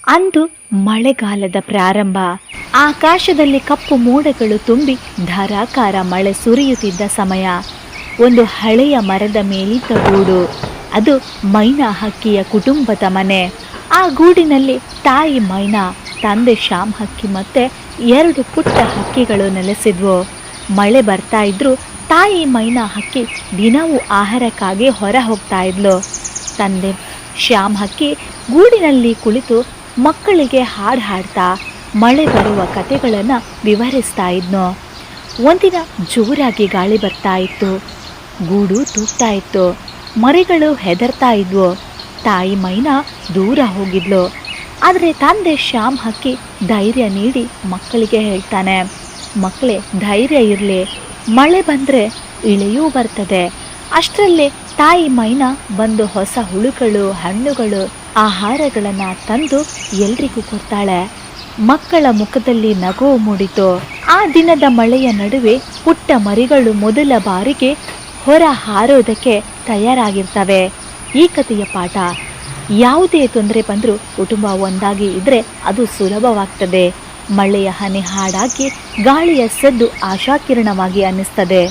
ಅಂದು ಮಳೆಗಾಲದ ಪ್ರಾರಂಭ. ಆಕಾಶದಲ್ಲಿ ಕಪ್ಪು ಮೋಡಗಳು ತುಂಬಿ ಧಾರಾಕಾರ ಮಳೆ ಸುರಿಯುತ್ತಿದ್ದ ಸಮಯ. ಒಂದು ಹಳೆಯ ಮರದ ಮೇಲಿದ್ದ ಗೂಡು. ಅದು ಮೈನಾ ಹಕ್ಕಿಯ ಕುಟುಂಬದ ಮನೆ. ಆ ಗೂಡಿನಲ್ಲಿ ತಾಯಿ ಮೈನಾ, ತಂದೆ ಶ್ಯಾಮ್ ಹಕ್ಕಿ ಮತ್ತೆ 2 ಪುಟ್ಟ ಹಕ್ಕಿಗಳು ನೆಲೆಸಿದ್ವು. ಮಳೆ ಬರ್ತಾ ಇದ್ರು ತಾಯಿ ಮೈನಾ ಹಕ್ಕಿ ದಿನವೂ ಆಹಾರಕ್ಕಾಗಿ ಹೊರ ಹೋಗ್ತಾ ಇದ್ಲು. ತಂದೆ ಶ್ಯಾಮ್ ಹಕ್ಕಿ ಗೂಡಿನಲ್ಲಿ ಕುಳಿತು ಮಕ್ಕಳಿಗೆ ಹಾಡು ಹಾಡ್ತಾ ಮಳೆ ಬರುವ ಕತೆಗಳನ್ನು ವಿವರಿಸ್ತಾ ಇದ್ನು. ಒಂದಿನ ಜೋರಾಗಿ ಗಾಳಿ ಬರ್ತಾ ಇತ್ತು. ಗೂಡು ತೂಗ್ತಾ ಇತ್ತು. ಮರಿಗಳು ಹೆದರ್ತಾ ಇದ್ವು. ತಾಯಿ ಮೈನಾ ದೂರ ಹೋಗಿದ್ಲು. ಆದರೆ ತಂದೆ ಶ್ಯಾಮ್ ಹಕ್ಕಿ ಧೈರ್ಯ ನೀಡಿ ಮಕ್ಕಳಿಗೆ ಹೇಳ್ತಾನೆ, ಮಕ್ಕಳೇ ಧೈರ್ಯ ಇರಲಿ, ಮಳೆ ಬಂದರೆ ಇಳೆಯೂ ಬರ್ತದೆ. ಅಷ್ಟರಲ್ಲೇ ತಾಯಿ ಮೈನಾ ಬಂದು ಹೊಸ ಹುಳುಗಳು, ಹಣ್ಣುಗಳು, ಆಹಾರಗಳನ್ನು ತಂದು ಎಲ್ರಿಗೂ ಕೊಡ್ತಾಳೆ. ಮಕ್ಕಳ ಮುಖದಲ್ಲಿ ನಗು ಮೂಡಿತು. ಆ ದಿನದ ಮಳೆಯ ನಡುವೆ ಪುಟ್ಟ ಮರಿಗಳು ಮೊದಲ ಬಾರಿಗೆ ಹೊರ ಹಾರೋದಕ್ಕೆ ತಯಾರಾಗಿರ್ತವೆ. ಈ ಕಥೆಯ ಪಾಠ: ಯಾವುದೇ ತೊಂದರೆ ಬಂದರೂ ಕುಟುಂಬ ಒಂದಾಗಿ ಇದ್ದರೆ ಅದು ಸುಲಭವಾಗ್ತದೆ. ಮಳೆಯ ಹನಿ ಹಾಡಾಗಿ, ಗಾಳಿಯ ಸದ್ದು ಆಶಾಕಿರಣವಾಗಿ ಅನ್ನಿಸ್ತದೆ.